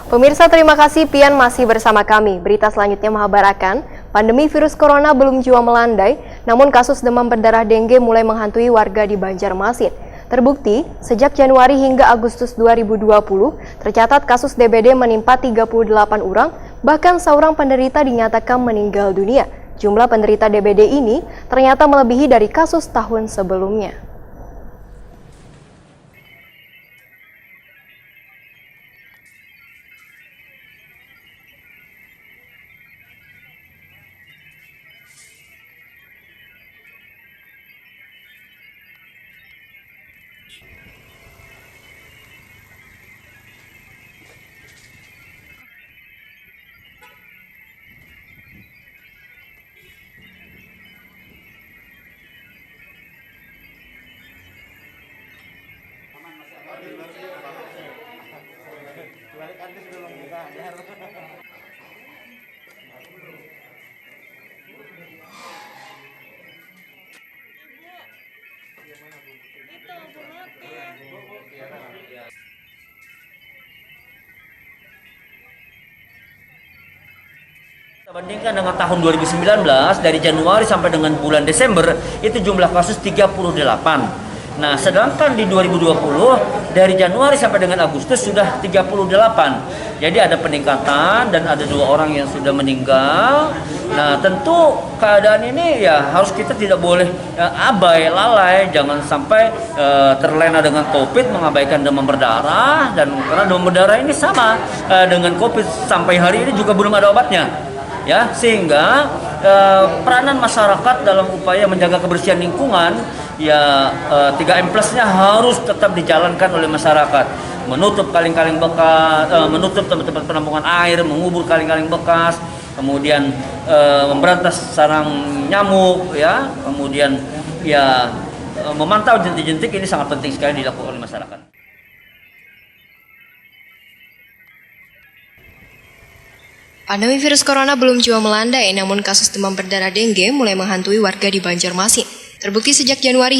Pemirsa, terima kasih Pian masih bersama kami. Berita selanjutnya mengabarkan, pandemi virus corona belum jua melandai, namun kasus demam berdarah dengue mulai menghantui warga di Banjarmasin. Terbukti, sejak Januari hingga Agustus 2020, tercatat kasus DBD menimpa 38 orang, bahkan seorang penderita dinyatakan meninggal dunia. Jumlah penderita DBD ini ternyata melebihi dari kasus tahun sebelumnya. Kita bandingkan dengan tahun 2019, dari Januari sampai dengan bulan Desember, itu jumlah kasus 38. Nah, sedangkan di 2020, dari Januari sampai dengan Agustus sudah 38. Jadi ada peningkatan dan ada 2 orang yang sudah meninggal. Nah, tentu keadaan ini ya harus kita tidak boleh abai, lalai, jangan sampai terlena dengan COVID, mengabaikan demam berdarah. Dan karena demam berdarah ini sama dengan COVID, sampai hari ini juga belum ada obatnya. Ya, sehingga peranan masyarakat dalam upaya menjaga kebersihan lingkungan ya 3M+-nya harus tetap dijalankan oleh masyarakat. Menutup kaling-kaling bekas, menutup tempat-tempat penampungan air, mengubur kaling-kaling bekas, kemudian memberantas sarang nyamuk, ya, kemudian ya memantau jentik-jentik. Ini sangat penting sekali dilakukan oleh masyarakat. Pandemi virus corona belum jua melandai, namun kasus demam berdarah dengue mulai menghantui warga di Banjarmasin. Terbukti sejak Januari